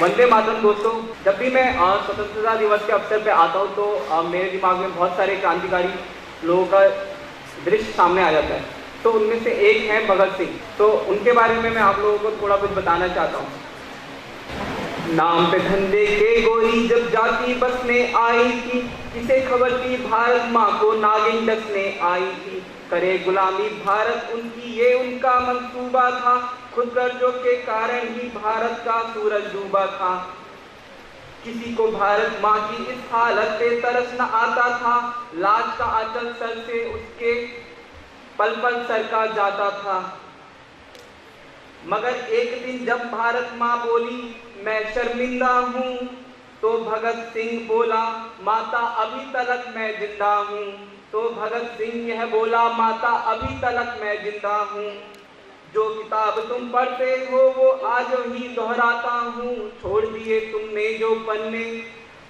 वंदे मातरम दोस्तों। जब भी मैं स्वतंत्रता दिवस के अवसर पे आता हूँ तो मेरे दिमाग में बहुत सारे क्रांतिकारी लोगों का दृश्य सामने आ जाता है। तो उनमें से एक है भगत सिंह। तो उनके बारे में मैं आप लोगों को थोड़ा कुछ बताना चाहता हूँ। नाम पे धंधे के गोरी जब जाति बसने आई थी, किसे खबर थी भारत माँ को नागिन डसने आई थी। करे गुलामी भारत उनकी ये उनका मंसूबा था, खुद कर्जों के कारण ही भारत का सूरज डूबा था। किसी को भारत माँ की इस हालत पे तरस न आता था, लाज का आंचल सर से उसके पल पल सरका जाता था। मगर एक दिन जब भारत माँ बोली मैं शर्मिंदा हूँ, तो भगत सिंह बोला माता अभी तलक मैं जिंदा हूँ। तो भगत सिंह यह बोला माता अभी तलक मैं जिंदा हूँ। जो किताब तुम पढ़ते हो वो आज ही दोहराता हूँ, छोड़ दिए तुमने जो पन्ने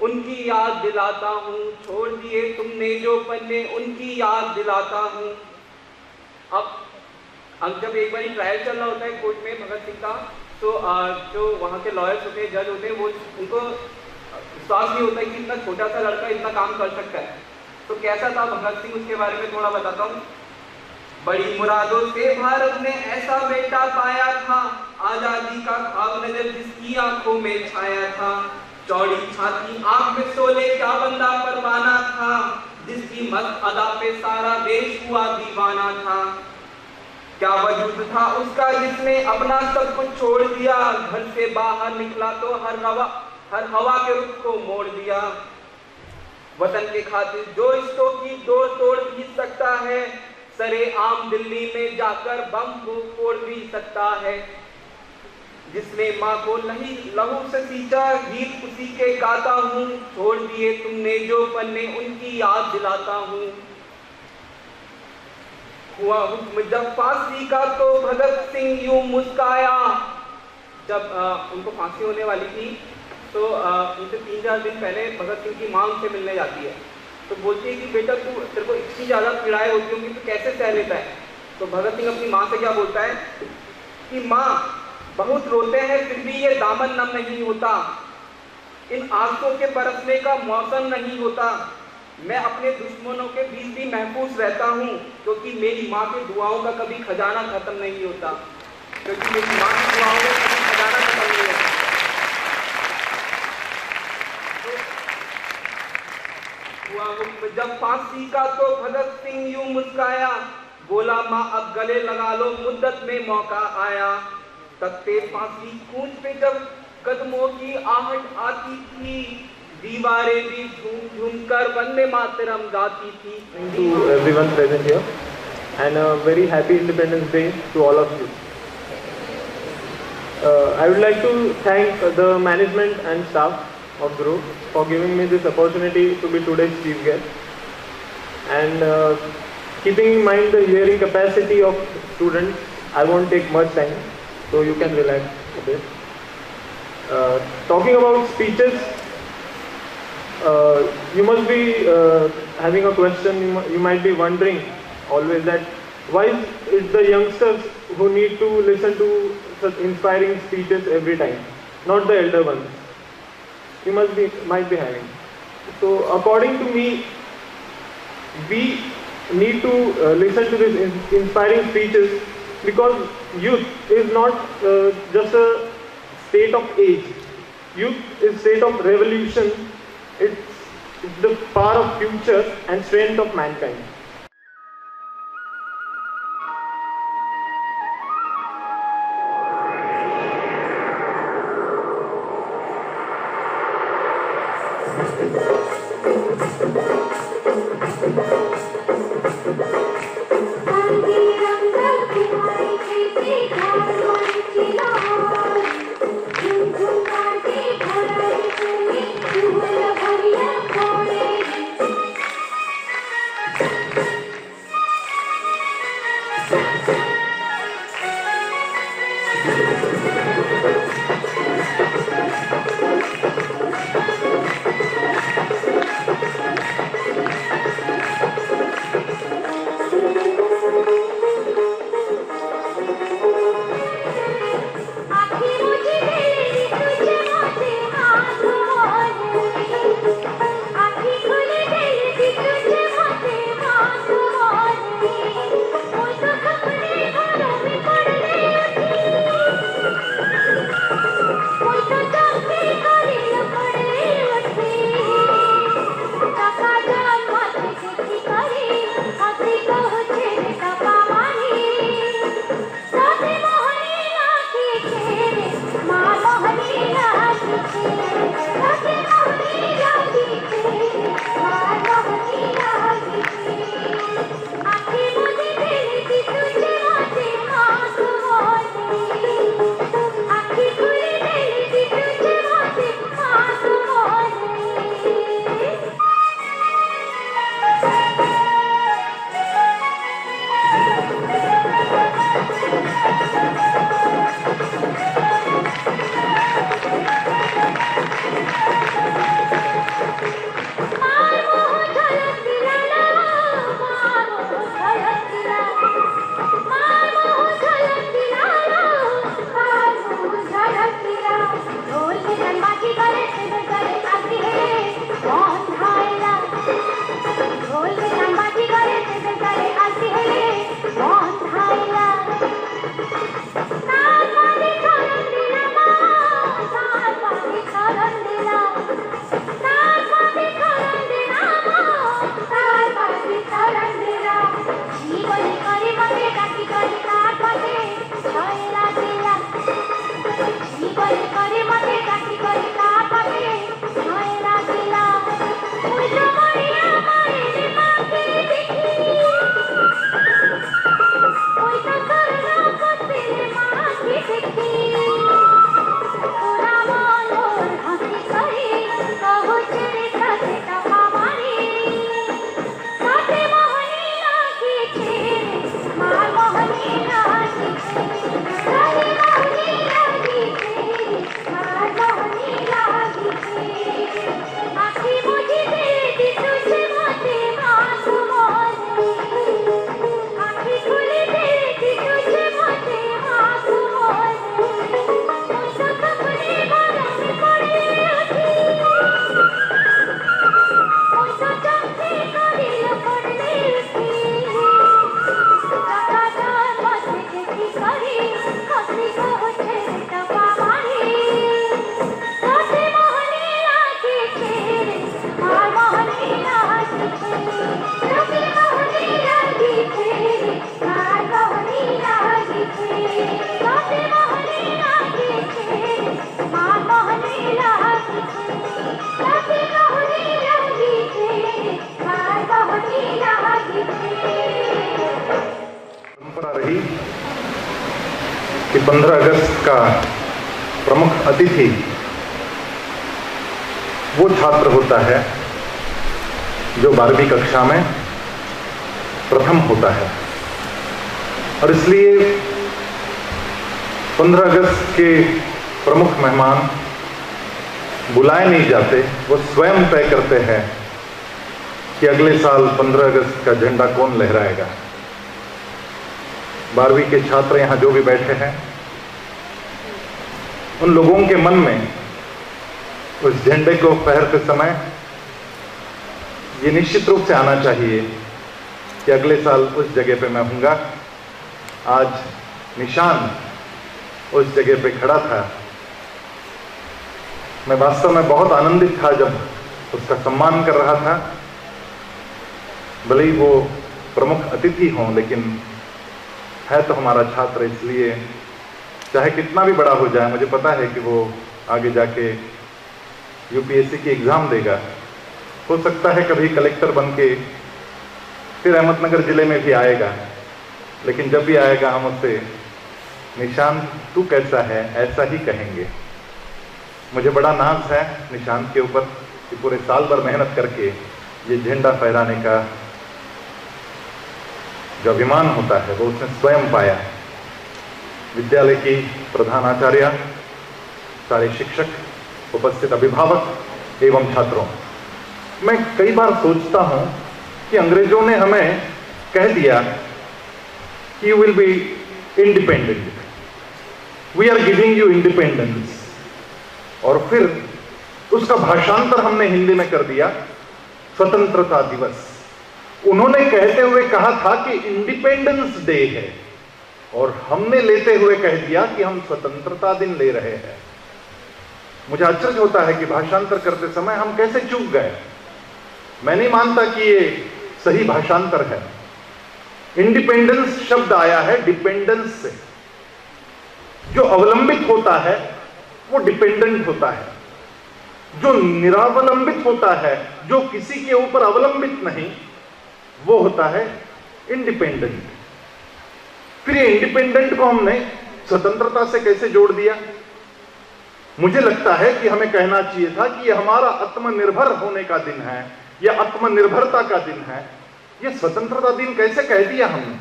उनकी याद दिलाता हूँ। छोड़ दिए तुमने जो पन्ने उनकी याद दिलाता हूँ। अब जब एक बार ट्रायल चल रहा होता है कोर्ट में भगत सिंह का, तो जो वहाँ के लॉयर्स होते हैं, जज होते हैं, वो उनको विश्वास नहीं होता है कि इतना छोटा सा लड़का इतना काम कर सकता है। तो कैसा था भगत सिंह, उसके बारे में थोड़ा बताता हूँ। बड़ी मुरादों से भारत ने ऐसा बेटा पाया था, आजादी का ख्वाब नजर जिसकी आंखों में छाया था। चौड़ी छाती आंख में सोले क्या बंदा परवाना था, जिसकी मस्त अदा पे सारा देश हुआ दीवाना था। क्या वजूद था उसका जिसने अपना सब कुछ छोड़ दिया, घर से बाहर निकला तो हर हवा के रुख को मोड़ दिया। वतन के खातिर जो इश्कों की डोर तोड़ भी सकता है, सरे आम दिल्ली में जाकर बम फोड़ भी सकता है। जिसने माँ को नहीं लहू से सींचा गीत उसी के गाता हूँ, छोड़ दिए तुमने जो पन्ने उनकी याद दिलाता हूँ। हुआ हुक्म जब फांसी का तो भगत सिंह यूं मुस्काया। जब उनको फांसी होने वाली थी तो उनसे 3-4 दिन पहले भगत सिंह की मां उनसे मिलने जाती है। तो बोलती है कि बेटा तेरे को इतनी ज़्यादा पीड़ाएं होती होंगी तो कैसे सह लेता है। तो भगत सिंह अपनी माँ से क्या बोलता है कि माँ बहुत रोते हैं फिर भी ये दामन नम नहीं होता, इन आंसुओं के बरसने का मौसम नहीं होता। मैं अपने दुश्मनों के बीच भी महफूज रहता हूँ, क्योंकि मेरी माँ की दुआओं का कभी खजाना खत्म नहीं होता। क्योंकि मेरी माँ की दुआओं का कभी खजाना खत्म नहीं होता। हुआ हुक्म जब फांसी का तो भगत सिंह यूं मुस्काया, बोला माँ अब गले लगा लो मुद्दत में मौका आया। तख्ते फांसी कूंज पे जब कदमों की आहट आती थी, दीवारें भी झूम झूम कर वंदे मातरम गाती थी। To everyone present here and a very happy Independence Day to all of you. I would like to thank the management and staff of Group for giving me this opportunity to be today's chief guest, and keeping in mind the hearing capacity of students, I won't take much time, so you can relax a bit. Talking about speeches, you must be having a question. You might be wondering always that why is the youngsters who need to listen to such inspiring speeches every time, not the elder ones. You might be having. So according to me, we need to listen to these inspiring speeches, because youth is not just a state of age. Youth is state of revolution. It's the power of future and strength of mankind. कि 15 अगस्त का प्रमुख अतिथि वो छात्र होता है जो 12वीं कक्षा में प्रथम होता है, और इसलिए 15 अगस्त के प्रमुख मेहमान बुलाए नहीं जाते, वो स्वयं तय करते हैं कि अगले साल 15 अगस्त का झंडा कौन लहराएगा। 12वीं के छात्र यहाँ जो भी बैठे हैं, उन लोगों के मन में उस झंडे को फहरते समय ये निश्चित रूप से आना चाहिए कि अगले साल उस जगह पे मैं हूँगा। आज निशान उस जगह पे खड़ा था। मैं वास्तव में बहुत आनंदित था जब उसका सम्मान कर रहा था। भले ही वो प्रमुख अतिथि हों, लेकिन है तो हमारा छात्र, इसलिए चाहे कितना भी बड़ा हो जाए, मुझे पता है कि वो आगे जाके यूपीएससी की एग्ज़ाम देगा। हो सकता है कभी कलेक्टर बन के फिर अहमदनगर ज़िले में भी आएगा, लेकिन जब भी आएगा हम उससे निशान तू कैसा है ऐसा ही कहेंगे। मुझे बड़ा नाज है निशान के ऊपर कि पूरे साल भर मेहनत करके ये झंडा फहराने का जो अभिमान होता है वो उसने स्वयं पाया। विद्यालय की प्रधानाचार्य, सारे शिक्षक, उपस्थित अभिभावक एवं छात्रों, मैं कई बार सोचता हूं कि अंग्रेजों ने हमें कह दिया कि you will be independent, we are giving you independence, और फिर उसका भाषांतर हमने हिंदी में कर दिया स्वतंत्रता दिवस। उन्होंने कहते हुए कहा था कि इंडिपेंडेंस डे है, और हमने लेते हुए कह दिया कि हम स्वतंत्रता दिन ले रहे हैं। मुझे आश्चर्य होता है कि भाषांतर करते समय हम कैसे चूक गए। मैं नहीं मानता कि ये सही भाषांतर है। इंडिपेंडेंस शब्द आया है डिपेंडेंस से। जो अवलंबित होता है वो डिपेंडेंट होता है, जो निरावलंबित होता है, जो किसी के ऊपर अवलंबित नहीं, वो होता है इंडिपेंडेंट। फिर ये इंडिपेंडेंट को हमने स्वतंत्रता से कैसे जोड़ दिया? मुझे लगता है कि हमें कहना चाहिए था कि ये हमारा आत्मनिर्भर होने का दिन है, यह आत्मनिर्भरता का दिन है। ये स्वतंत्रता दिन कैसे कह दिया हमने?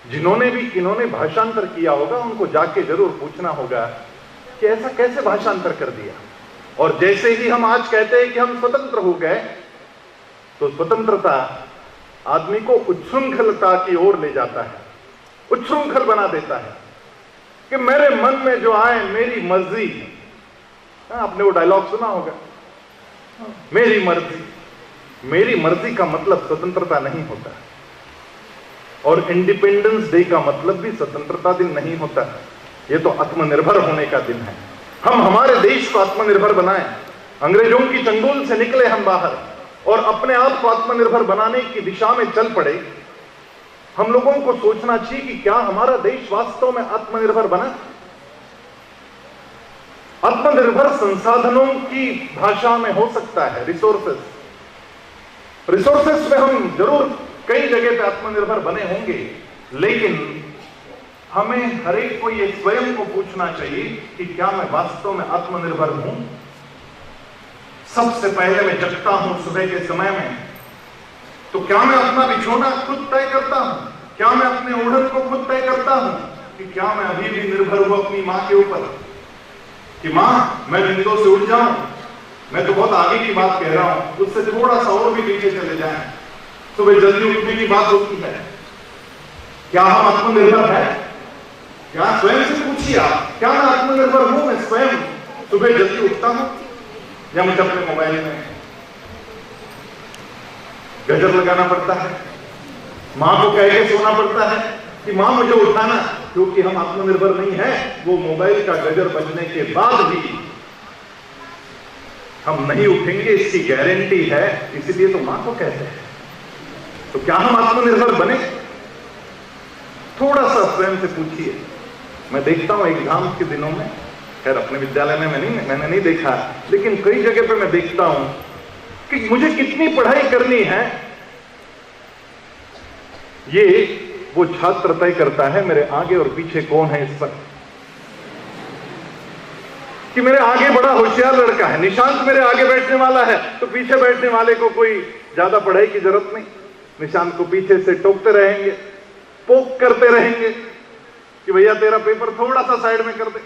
जिन्होंने भी किन्होंने भाषांतर किया होगा उनको जाके जरूर पूछना होगा कि ऐसा कैसे भाषांतर कर दिया। और जैसे ही हम आज कहते हैं कि हम स्वतंत्र हो गए, तो स्वतंत्रता आदमी को उच्छृंखलता की ओर ले जाता है, उच्छृंखल बना देता है कि मेरे मन में जो आए मेरी मर्जी। आपने वो डायलॉग सुना होगा, मेरी मर्जी। मेरी मर्जी का मतलब स्वतंत्रता नहीं होता, और इंडिपेंडेंस डे का मतलब भी स्वतंत्रता दिन नहीं होता। ये तो आत्मनिर्भर होने का दिन है। हम हमारे देश को आत्मनिर्भर बनाएं, अंग्रेजों की चंगुल से निकले हम बाहर और अपने आप को आत्मनिर्भर बनाने की दिशा में चल पड़े। हम लोगों को सोचना चाहिए कि क्या हमारा देश वास्तव में आत्मनिर्भर बना? आत्मनिर्भर संसाधनों की भाषा में हो सकता है रिसोर्सेस। रिसोर्सेस में हम जरूर कई जगह पे आत्मनिर्भर बने होंगे, लेकिन हमें हर एक को ये स्वयं को पूछना चाहिए कि क्या मैं वास्तव में आत्मनिर्भर हूं? सबसे पहले मैं जगता हूं सुबह के समय में, तो क्या मैं अपना बिछोना खुद तय करता हूं? क्या मैं अपने ओढ़न को खुद तय करता हूं? कि क्या मैं अभी भी निर्भर हूं अपनी मां के ऊपर कि मां मैं निंदों से उठ जाऊं? मैं तो बहुत आगे की बात कह रहा हूं, उससे थोड़ा सा और भी पीछे चले जाएं, सुबह जल्दी उठने की बात होती है। क्या हम आत्मनिर्भर है? क्या स्वयं से पूछिए आप, क्या मैं आत्मनिर्भर हूं? मैं स्वयं सुबह जल्दी उठता हूं, या मुझे अपने मोबाइल में गजर लगाना पड़ता है, मां को कह के सोना पड़ता है कि मां मुझे उठाना? क्योंकि हम आत्मनिर्भर नहीं है। वो मोबाइल का गजर बजने के बाद भी हम नहीं उठेंगे, इसकी गारंटी है, इसलिए तो मां को कहते हैं। तो क्या हम आत्मनिर्भर बने? थोड़ा सा स्वयं से पूछिए। मैं देखता हूं एग्जाम के दिनों में, खैर अपने विद्यालय में मैंने नहीं देखा, लेकिन कई जगह पे मैं देखता हूं कि मुझे कितनी पढ़ाई करनी है ये वो छात्र तय करता है मेरे आगे और पीछे कौन है इस वक्त। कि मेरे आगे बड़ा होशियार लड़का है, निशांत मेरे आगे बैठने वाला है, तो पीछे बैठने वाले को कोई ज्यादा पढ़ाई की जरूरत नहीं, निशांत को पीछे से टोकते रहेंगे, पोक करते रहेंगे कि भैया तेरा पेपर थोड़ा सा साइड में कर दे,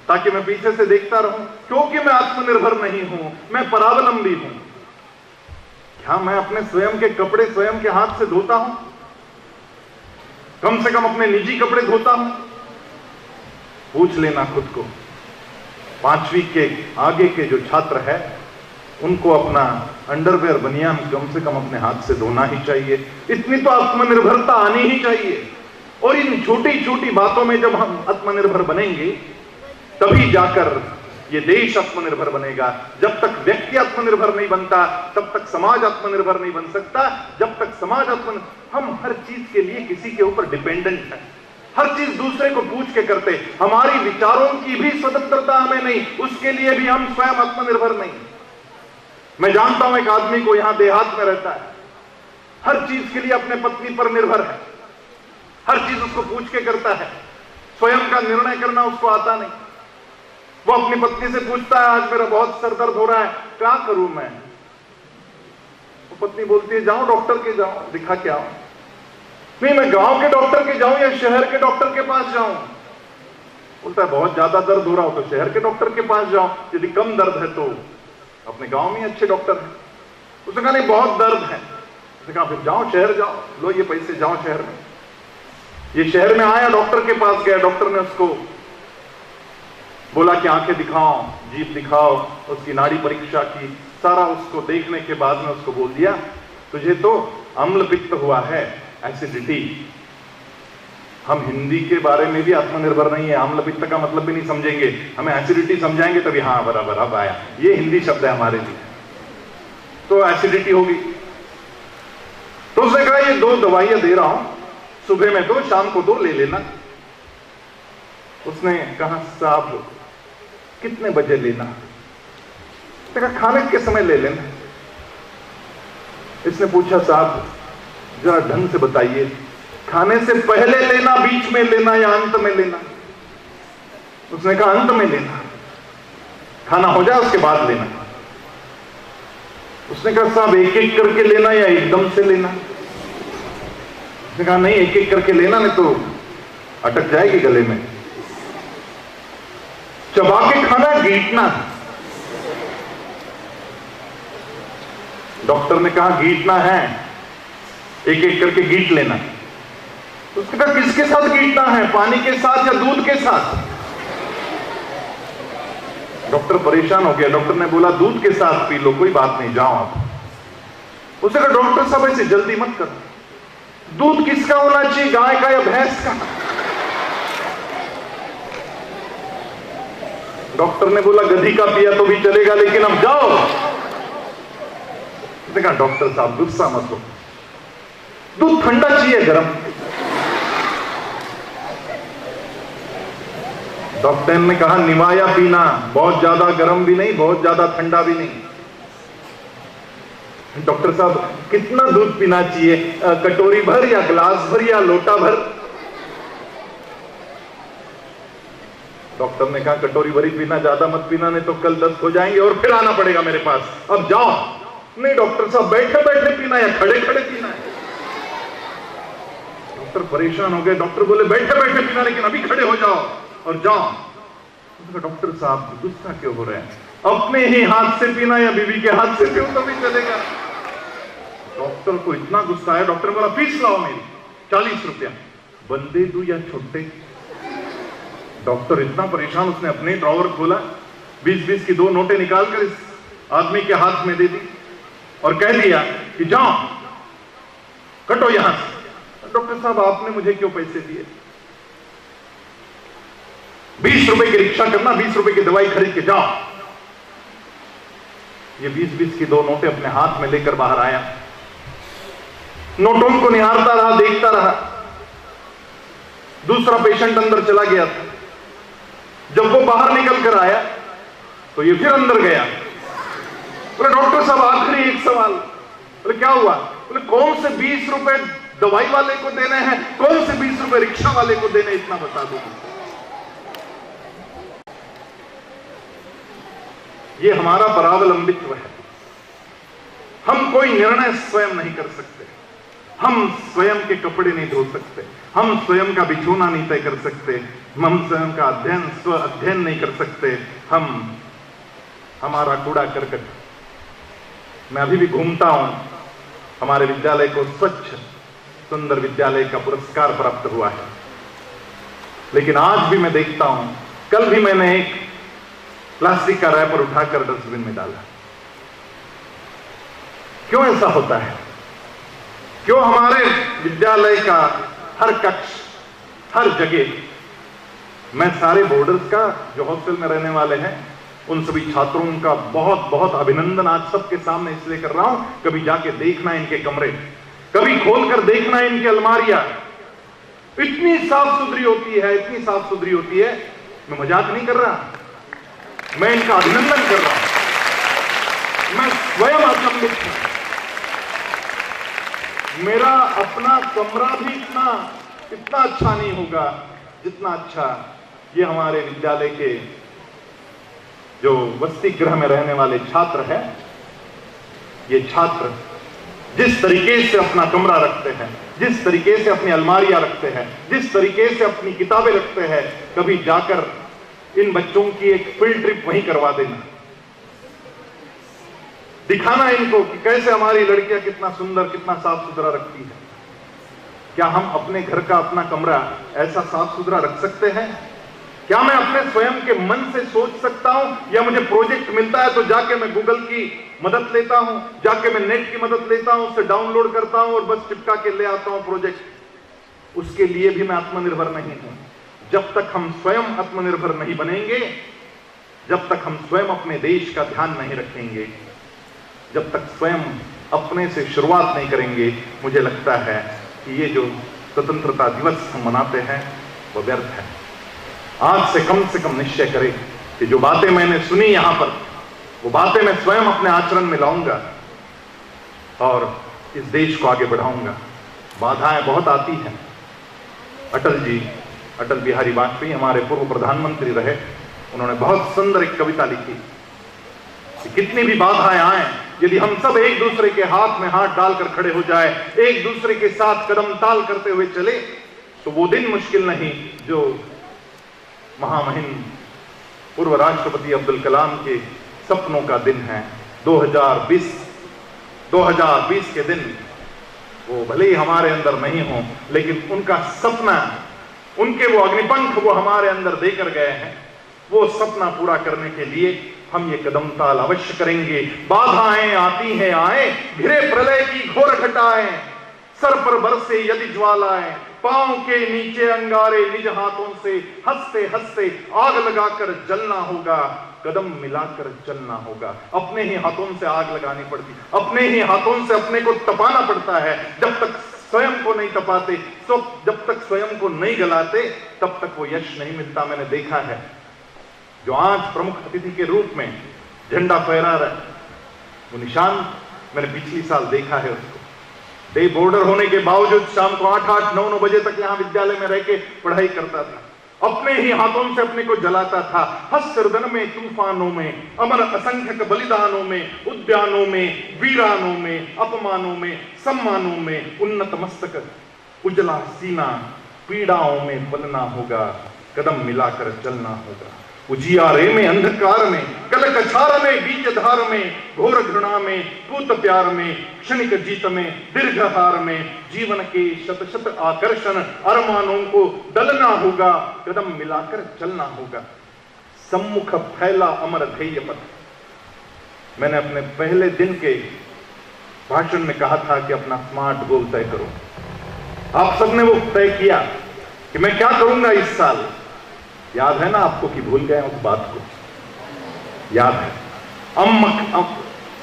ताकि मैं पीछे से देखता रहूं। क्योंकि मैं आत्मनिर्भर नहीं हूं, मैं परावलंबी हूं। क्या मैं अपने स्वयं के कपड़े स्वयं के हाथ से धोता हूं? कम से कम अपने निजी कपड़े धोता हूं? पूछ लेना खुद को। 5वीं के आगे के जो छात्र है उनको अपना अंडरवेयर बनियान कम से कम अपने हाथ से धोना ही चाहिए। इतनी तो आत्मनिर्भरता आनी ही चाहिए। और इन छोटी छोटी बातों में जब हम आत्मनिर्भर बनेंगे तभी जाकर ये देश आत्मनिर्भर बनेगा। जब तक व्यक्ति आत्मनिर्भर नहीं बनता तब तक समाज आत्मनिर्भर नहीं बन सकता। जब तक समाज हम हर चीज के लिए किसी के ऊपर डिपेंडेंट है, हर चीज दूसरे को पूछ के करते, हमारी विचारों की भी स्वतंत्रता हमें नहीं, उसके लिए भी हम स्वयं आत्मनिर्भर नहीं। मैं जानता हूं एक आदमी को यहां देहात में रहता है, हर चीज के लिए अपने पत्नी पर निर्भर है, हर चीज उसको पूछ के करता है, स्वयं का निर्णय करना उसको आता नहीं। वो अपनी पत्नी से पूछता है आज मेरा बहुत सर दर्द हो रहा है, क्या करूं मैं? वो पत्नी बोलती है जाओ डॉक्टर के जाओ, दिखा के आओ। नहीं मैं गांव के डॉक्टर के जाऊं या शहर के डॉक्टर के पास जाऊं? बोलता है बहुत ज्यादा दर्द हो रहा हो तो शहर के डॉक्टर के पास जाओ, यदि कम दर्द है तो अपने गांव में अच्छे डॉक्टर हैं। उसने कहा नहीं बहुत दर्द है। उसने कहा फिर जाओ शहर जाओ, लो ये पैसे जाओ शहर में। ये शहर में आया, डॉक्टर के पास गया, डॉक्टर ने उसको बोला कि आंखें दिखाओ, जीभ दिखाओ, उसकी नाड़ी परीक्षा की, सारा उसको देखने के बाद में उसको बोल दिया तुझे तो अम्ल पित्त हुआ है, एसिडिटी। हम हिंदी के बारे में भी आत्मनिर्भर नहीं है, अम्ल पित्त का मतलब भी नहीं समझेंगे, हमें एसिडिटी समझाएंगे तभी हाँ बराबर अब आया, ये हिंदी शब्द है हमारे लिए। तो एसिडिटी होगी। तो उसने कहा ये 2 दवाइयां दे रहा हूं, सुबह में 2 शाम को 2 ले लेना। उसने कहा साहब कितने बजे लेना? उसने कहा खाने के समय ले लेना। इसने पूछा साहब जरा ढंग से बताइए, खाने से पहले लेना, बीच में लेना या अंत में लेना? उसने कहा अंत में लेना, खाना हो जाए उसके बाद लेना। उसने कहा साहब एक एक करके लेना या एकदम से लेना? उसने कहा नहीं एक एक करके लेना, नहीं तो अटक जाएगी गले में। चबा के खाना, गीटना। डॉक्टर ने कहा गीटना है, एक एक करके गीट लेना। उसने कहा किसके साथ गीटना है, पानी के साथ या दूध के साथ? डॉक्टर परेशान हो गया। डॉक्टर ने बोला दूध के साथ पी लो, कोई बात नहीं, जाओ आप। उसने कहा डॉक्टर साहब ऐसे जल्दी मत करो, दूध किसका होना चाहिए, गाय का या भैंस का? डॉक्टर ने बोला गधी का पिया तो भी चलेगा, लेकिन अब जाओ। उसने कहा डॉक्टर साहब गुस्सा मत हो, दूध ठंडा चाहिए गर्म? डॉक्टर ने कहा निवाया पीना, बहुत ज्यादा गर्म भी नहीं, बहुत ज्यादा ठंडा भी नहीं। डॉक्टर साहब कितना दूध पीना चाहिए, कटोरी भर या गिलास भर या लोटा भर? डॉक्टर ने कहा कटोरी भरी पीना, ज्यादा मत पीना, नहीं तो कल दस्त हो जाएंगे और फिर आना पड़ेगा मेरे पास, अब जाओ। नहीं डॉक्टर साहब बैठे बैठे पीना या खड़े खड़े पीना है? डॉक्टर परेशान हो गए। डॉक्टर बोले बैठे बैठे पीना, लेकिन अभी खड़े हो जाओ और जाओ। डॉक्टर साहब गुस्सा क्यों हो रहे हैं, अपने ही हाथ से पीना या बीवी के हाथ से पीऊं तो भी चलेगा? डॉक्टर को इतना गुस्सा आया, डॉक्टर बोला फीस लाओ मेरी 40 रुपया। बंदे दूं या छुट्टे? डॉक्टर इतना परेशान, उसने अपने ड्रॉवर खोला, 20-20 की 2 नोटें निकालकर इस आदमी के हाथ में दे दी और कह दिया कि जाओ कटो यहां से। डॉक्टर साहब आपने मुझे क्यों पैसे दिए? 20 रुपए की रिक्शा करना, 20 रुपए की दवाई खरीद के जाओ। ये 20-20 की 2 नोटें अपने हाथ में लेकर बाहर आया, नोटों को निहारता रहा, देखता रहा। दूसरा पेशेंट अंदर चला गया था। जब वो बाहर निकल कर आया तो ये फिर अंदर गया। बोले डॉक्टर साहब आखिरी एक सवाल। बोले क्या हुआ? बोले कौन से 20 रुपए दवाई वाले को देने हैं, कौन से 20 रुपए रिक्शा वाले को देने, इतना बता दो। ये हमारा परावलंबित्व है। हम कोई निर्णय स्वयं नहीं कर सकते, हम स्वयं के कपड़े नहीं धो सकते, हम स्वयं का बिछोना नहीं तय कर सकते, हम स्वयं का स्व अध्ययन नहीं कर सकते, हमारा कूड़ा करकट। मैं अभी भी घूमता हूं, हमारे विद्यालय को स्वच्छ सुंदर विद्यालय का पुरस्कार प्राप्त हुआ है, लेकिन आज भी मैं देखता हूं, कल भी मैंने एक प्लास्टिक का रैपर उठाकर डस्टबिन में डाला। क्यों ऐसा होता है? क्यों हमारे विद्यालय का हर कक्ष, हर जगह, मैं सारे बोर्डर्स का जो हॉस्टल में रहने वाले हैं उन सभी छात्रों का बहुत बहुत अभिनंदन आज सबके सामने इसलिए कर रहा हूं, कभी जाके देखना इनके कमरे, कभी खोलकर देखना इनकी अलमारियां, इतनी साफ सुथरी होती है, इतनी साफ सुथरी होती है। मैं मजाक नहीं कर रहा, मैं इनका अभिनंदन कर रहा हूं। मैं स्वयं अचंभित हूं। मेरा अपना कमरा भी इतना अच्छा नहीं होगा जितना अच्छा ये हमारे विद्यालय के जो वसति गृह में रहने वाले छात्र हैं, ये छात्र जिस तरीके से अपना कमरा रखते हैं, जिस तरीके से अपनी अलमारियां रखते हैं, जिस तरीके से अपनी किताबें रखते हैं, कभी जाकर इन बच्चों की एक फील्ड ट्रिप वहीं करवा देना, दिखाना इनको कि कैसे हमारी लड़कियां कितना सुंदर, कितना साफ सुथरा रखती है। क्या हम अपने घर का अपना कमरा ऐसा साफ सुथरा रख सकते हैं? क्या मैं अपने स्वयं के मन से सोच सकता हूं, या मुझे प्रोजेक्ट मिलता है तो जाके मैं गूगल की मदद लेता हूं, जाके मैं नेट की मदद लेता हूं, उससे डाउनलोड करता हूं और बस चिपका के ले आता हूं प्रोजेक्ट? उसके लिए भी मैं आत्मनिर्भर नहीं हूं। जब तक हम स्वयं आत्मनिर्भर नहीं बनेंगे, जब तक हम स्वयं अपने देश का ध्यान नहीं रखेंगे, जब तक स्वयं अपने से शुरुआत नहीं करेंगे, मुझे लगता है कि ये जो स्वतंत्रता दिवस हम मनाते हैं वो व्यर्थ है। आज से कम निश्चय करें कि जो बातें मैंने सुनी यहां पर, वो बातें मैं स्वयं अपने आचरण में लाऊंगा और इस देश को आगे बढ़ाऊंगा। बाधाएं बहुत आती हैं। अटल बिहारी वाजपेयी हमारे पूर्व प्रधानमंत्री रहे, उन्होंने बहुत सुंदर एक कविता लिखी कि कितनी भी बाधाएं आए, यदि हम सब एक दूसरे के हाथ में हाथ डालकर खड़े हो जाए, एक दूसरे के साथ कदम ताल करते हुए चले, तो वो दिन मुश्किल नहीं जो महामहिम पूर्व राष्ट्रपति अब्दुल कलाम के सपनों का दिन है। 2020 के दिन वो भले ही हमारे अंदर नहीं हो, लेकिन उनका सपना, उनके वो अग्निपंख वो हमारे अंदर देकर गए हैं। वो सपना पूरा करने के लिए हम ये कदम ताल अवश्य करेंगे। बाधाएं आती हैं आए, घिरे प्रलय की घोर घटाएं, सर पर बरसे यदि ज्वालाएं, पांव के नीचे अंगारे निज हाथों से, हंसते हंसते आग लगाकर जलना होगा, कदम मिलाकर चलना होगा। अपने ही हाथों से आग लगानी पड़ती, अपने ही हाथों से अपने को तपाना पड़ता है। जब तक स्वयं को नहीं तपाते, तो जब तक स्वयं को नहीं गलाते, तब तक वो यश नहीं मिलता। मैंने देखा है जो आज प्रमुख अतिथि के रूप में झंडा फहरा रहा है, वो निशान मैंने पिछली साल देखा है। उसको डे बोर्डर होने के बावजूद शाम को 8-8, 9-9 बजे तक यहाँ विद्यालय में रह के पढ़ाई करता था, अपने ही हाथों से अपने को जलाता था। हस्रदन में, तूफानों में, अमर असंख्यक बलिदानों में, उद्यानों में, वीरानों में, अपमानों में, सम्मानों में, उन्नत मस्तक, उजला सीना, पीड़ाओं में पलना होगा, कदम मिलाकर चलना होगा। उजियारे में, अंधकार में, कल कछार में, बीज धार में, घोर घृणा में, पूत प्यार में, क्षणिक जीत में, दीर्घ हार में, जीवन के शत शत आकर्षण अरमानों को दलना होगा, कदम मिलाकर चलना होगा। सम्मुख फैला अमर ध्येय पथ। मैंने अपने पहले दिन के भाषण में कहा था कि अपना स्मार्ट गोल तय करो। आप सबने वो तय किया कि मैं क्या करूंगा इस साल। याद है ना आपको कि भूल गए उस बात को? याद है?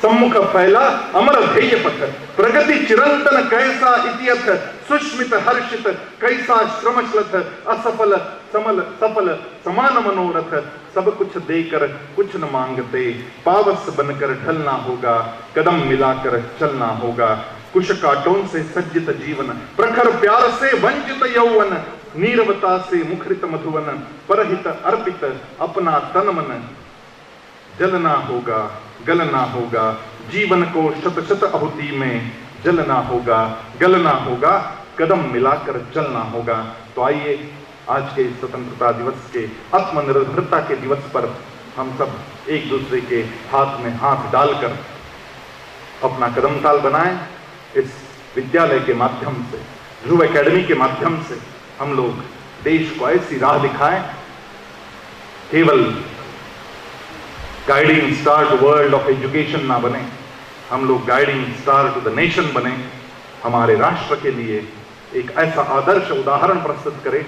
सम्मुख फैला अमर ध्येय पथ, प्रगति चिरंतन कैसा इतियथ, सुष्मित हर्षित कैसा श्रमश्लथ, असफल समल सफल समान मनोरथ, सब कुछ देकर कुछ न मांगते, पावस बनकर ढलना होगा, कदम मिलाकर चलना होगा। कुश काटों से सज्जित जीवन, प्रखर प्यार से वंचित यौवन, नीरवता से मुखरित मधुवन, परहित अर्पित अपना तन मन। जलना होगा गलना होगा, जीवन को शत शत आहुति में जलना होगा गलना होगा, कदम मिलाकर चलना होगा। तो आइए आज के स्वतंत्रता दिवस के, आत्मनिर्भरता के दिवस पर हम सब एक दूसरे के हाथ में हाथ डालकर अपना कदम ताल बनाएं। इस विद्यालय के माध्यम से, ध्रुव एकेडमी के माध्यम से हम लोग देश को ऐसी राह दिखाएं, केवल guiding star to world of education ना बने, हम लोग guiding star to the nation बने। हमारे राष्ट्र के लिए एक ऐसा आदर्श उदाहरण प्रस्तुत करें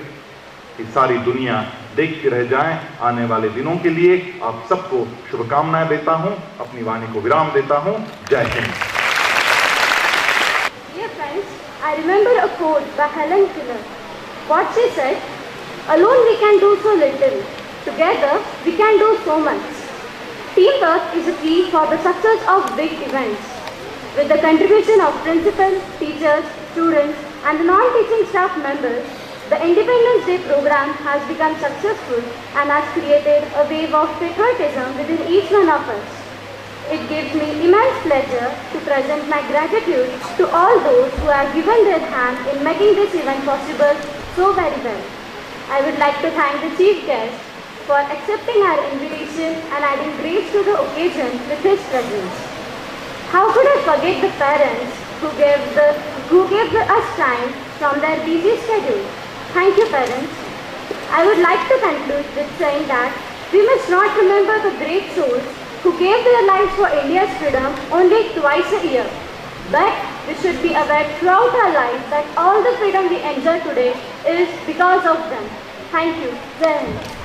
कि सारी दुनिया देखती रह जाए। आने वाले दिनों के लिए आप सबको शुभकामनाएं देता हूं, अपनी वाणी को विराम देता हूं। जय Hind. Dear friends, I remember a quote by Helen Keller. What she said, "Alone we can do so little, together we can do so much." Teamwork is a key for the success of big events. With the contribution of principals, teachers, students, and the non-teaching staff members, the Independence Day program has become successful and has created a wave of patriotism within each one of us. It gives me immense pleasure to present my gratitude to all those who have given their hand in making this event possible so very well. I would like to thank the chief guest for accepting our invitation and adding grace to the occasion with his presence. How could I forget the parents who gave us time from their busy schedule? Thank you, parents. I would like to conclude with saying that we must not remember the great souls who gave their lives for India's freedom only twice a year. But we should be aware throughout our lives that all the freedom we enjoy today is because of them. Thank you. Jai Hind.